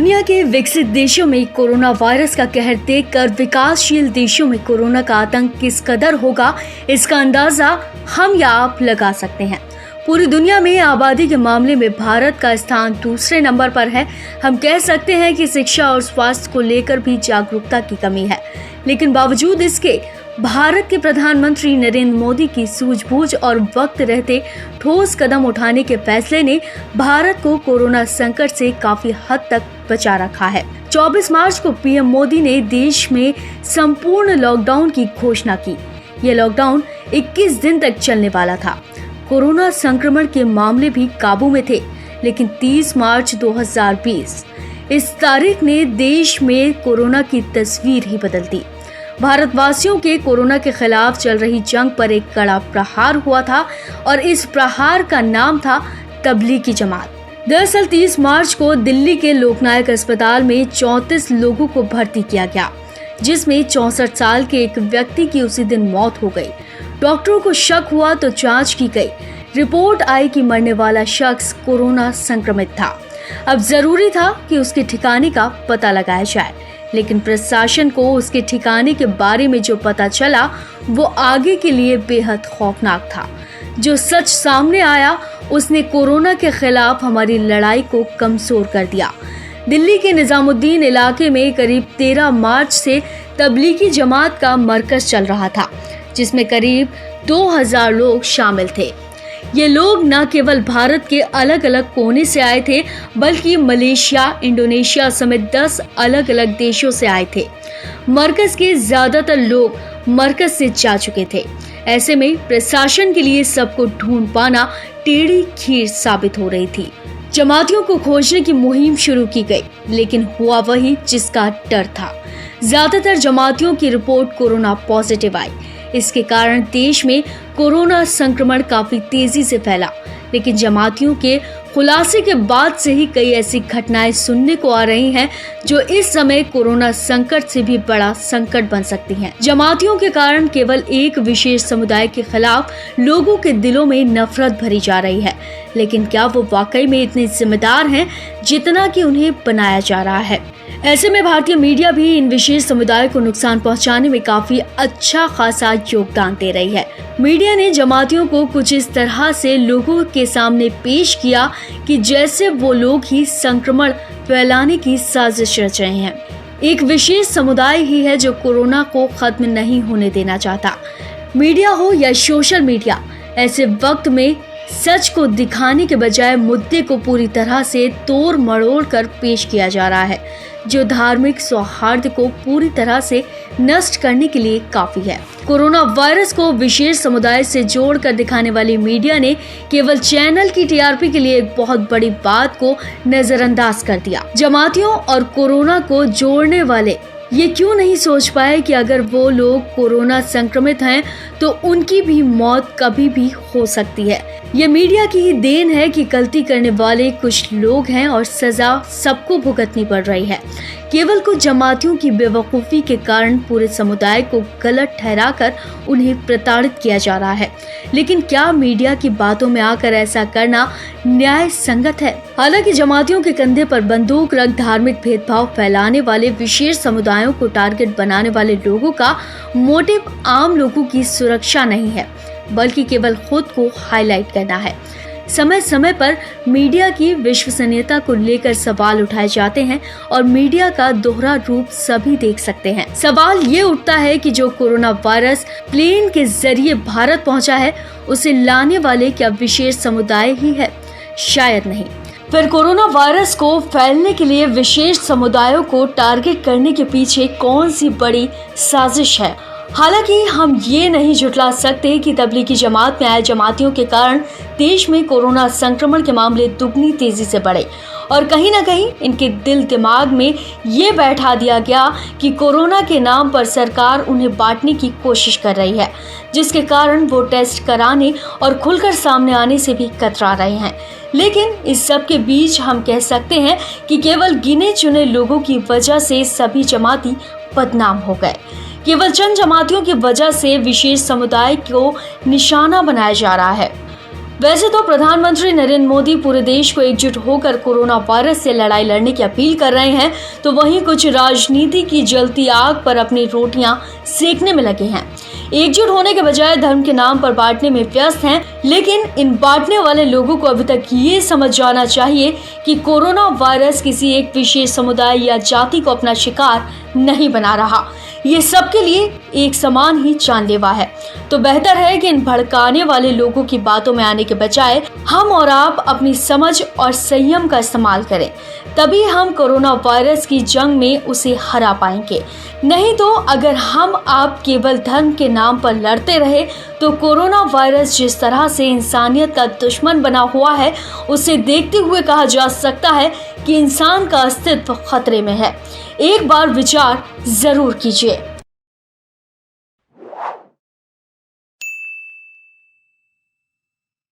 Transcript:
दुनिया के विकसित देशों में कोरोना वायरस का कहर देखकर विकासशील देशों में कोरोना का आतंक किस कदर होगा, इसका अंदाजा हम या आप लगा सकते हैं। पूरी दुनिया में आबादी के मामले में भारत का स्थान दूसरे नंबर पर है। हम कह सकते हैं कि शिक्षा और स्वास्थ्य को लेकर भी जागरूकता की कमी है, लेकिन बावजूद इसके भारत के प्रधानमंत्री नरेंद्र मोदी की सूझबूझ और वक्त रहते ठोस कदम उठाने के फैसले ने भारत को कोरोना संकट से काफी हद तक बचा रखा है। 24 मार्च को पीएम मोदी ने देश में संपूर्ण लॉकडाउन की घोषणा की। यह लॉकडाउन 21 दिन तक चलने वाला था। कोरोना संक्रमण के मामले भी काबू में थे, लेकिन 30 मार्च 2020 इस तारीख ने देश में कोरोना की तस्वीर ही बदल दी। भारतवासियों के कोरोना के खिलाफ चल रही जंग पर एक कड़ा प्रहार हुआ था और इस प्रहार का नाम था तबलीगी जमात। दरअसल 30 मार्च को दिल्ली के लोकनायक अस्पताल में 34 लोगों को भर्ती किया गया, जिसमें 64 साल के एक व्यक्ति की उसी दिन मौत हो गई। डॉक्टरों को शक हुआ तो जांच की गई। रिपोर्ट आई कि मरने वाला शख्स कोरोना संक्रमित था। अब जरूरी था कि उसके ठिकाने का पता लगाया जाए, लेकिन प्रशासन को उसके ठिकाने के बारे में जो पता चला वो आगे के लिए बेहद खौफनाक था। जो सच सामने आया उसने कोरोना के खिलाफ हमारी लड़ाई को कमजोर कर दिया। दिल्ली के निजामुद्दीन इलाके में करीब 13 मार्च से तबलीगी जमात का मरकज चल रहा था, जिसमें करीब 2000 लोग शामिल थे। ये लोग न केवल भारत के अलग अलग कोने से आए थे, बल्कि मलेशिया, इंडोनेशिया समेत 10 अलग अलग देशों से आए थे। मरकज के ज्यादातर लोग मरकज से जा चुके थे। ऐसे में प्रशासन के लिए सबको ढूंढ पाना टेढ़ी खीर साबित हो रही थी। जमातियों को खोजने की मुहिम शुरू की गई, लेकिन हुआ वही जिसका डर था। ज्यादातर जमातियों की रिपोर्ट कोरोना पॉजिटिव आई। इसके कारण देश में कोरोना संक्रमण काफी तेजी से फैला, लेकिन जमातियों के खुलासे के बाद से ही कई ऐसी घटनाएं सुनने को आ रही हैं जो इस समय कोरोना संकट से भी बड़ा संकट बन सकती हैं। जमातियों के कारण केवल एक विशेष समुदाय के खिलाफ लोगों के दिलों में नफरत भरी जा रही है, लेकिन क्या वो वाकई में इतने जिम्मेदार हैं जितना कि उन्हें बनाया जा रहा है? ऐसे में भारतीय मीडिया भी इन विशेष समुदाय को नुकसान पहुंचाने में काफी अच्छा खासा योगदान दे रही है। मीडिया ने जमातियों को कुछ इस तरह से लोगों के सामने पेश किया कि जैसे वो लोग ही संक्रमण फैलाने की साजिश रच रहे हैं। एक विशेष समुदाय ही है जो कोरोना को खत्म नहीं होने देना चाहता। मीडिया हो या सोशल मीडिया, ऐसे वक्त में सच को दिखाने के बजाय मुद्दे को पूरी तरह से तोड़ मरोड़ कर पेश किया जा रहा है, जो धार्मिक सौहार्द को पूरी तरह से नष्ट करने के लिए काफी है। कोरोना वायरस को विशेष समुदाय से जोड़कर दिखाने वाली मीडिया ने केवल चैनल की टीआरपी के लिए एक बहुत बड़ी बात को नजरअंदाज कर दिया। जमातियों और कोरोना को जोड़ने वाले ये क्यों नहीं सोच पाए कि अगर वो लोग कोरोना संक्रमित हैं तो उनकी भी मौत कभी भी हो सकती है। ये मीडिया की ही देन है कि गलती करने वाले कुछ लोग हैं और सजा सबको भुगतनी पड़ रही है। केवल कुछ जमातियों की बेवकूफ़ी के कारण पूरे समुदाय को गलत ठहराकर उन्हें प्रताड़ित किया जा रहा है। लेकिन क्या मीडिया की बातों में आकर ऐसा करना न्याय संगत है? हालांकि जमातियों के कंधे पर बंदूक रख धार्मिक भेदभाव फैलाने वाले विशेष समुदायों को टारगेट बनाने वाले लोगों का मोटिव आम लोगों की सुरक्षा नहीं है, बल्कि केवल खुद को हाईलाइट करना है। समय समय पर मीडिया की विश्वसनीयता को लेकर सवाल उठाए जाते हैं और मीडिया का दोहरा रूप सभी देख सकते हैं। सवाल ये उठता है कि जो कोरोना वायरस प्लेन के जरिए भारत पहुंचा है, उसे लाने वाले क्या विशेष समुदाय ही है? शायद नहीं। फिर कोरोना वायरस को फैलने के लिए विशेष समुदायों को टारगेट करने के पीछे कौन सी बड़ी साजिश है? हालांकि हम ये नहीं झुठला सकते कि तबलीगी जमात में आए जमातियों के कारण देश में कोरोना संक्रमण के मामले दुगनी तेजी से बढ़े और कहीं ना कहीं इनके दिल दिमाग में ये बैठा दिया गया कि कोरोना के नाम पर सरकार उन्हें बांटने की कोशिश कर रही है, जिसके कारण वो टेस्ट कराने और खुलकर सामने आने से भी कतरा रहे हैं। लेकिन इस सब के बीच हम कह सकते हैं कि केवल गिने चुने लोगों की वजह से सभी जमाती बदनाम हो गए। केवल चंद जमातियों की वजह से विशेष समुदाय को निशाना बनाया जा रहा है। वैसे तो प्रधानमंत्री नरेंद्र मोदी पूरे देश को एकजुट होकर कोरोना वायरस से लड़ाई लड़ने की अपील कर रहे हैं, तो वहीं कुछ राजनीति की जलती आग पर अपनी रोटियां सेकने में लगे हैं। एकजुट होने के बजाय धर्म के नाम पर बांटने में व्यस्त हैं। लेकिन इन बांटने वाले लोगों को अभी तक ये समझ जाना चाहिए कि कोरोना वायरस किसी एक विशेष समुदाय या जाति को अपना शिकार नहीं बना रहा। ये सबके लिए एक समान ही जानलेवा है। तो बेहतर है कि इन भड़काने वाले लोगों की बातों में आने के बजाय हम और आप अपनी समझ और संयम का इस्तेमाल करें, तभी हम कोरोना वायरस की जंग में उसे हरा पाएंगे। नहीं तो अगर हम आप केवल धर्म के नाम पर लड़ते रहे तो कोरोना वायरस जिस तरह से इंसानियत का दुश्मन बना हुआ है, उसे देखते हुए कहा जा सकता है कि इंसान का अस्तित्व खतरे में है। एक बार विचार जरूर कीजिए।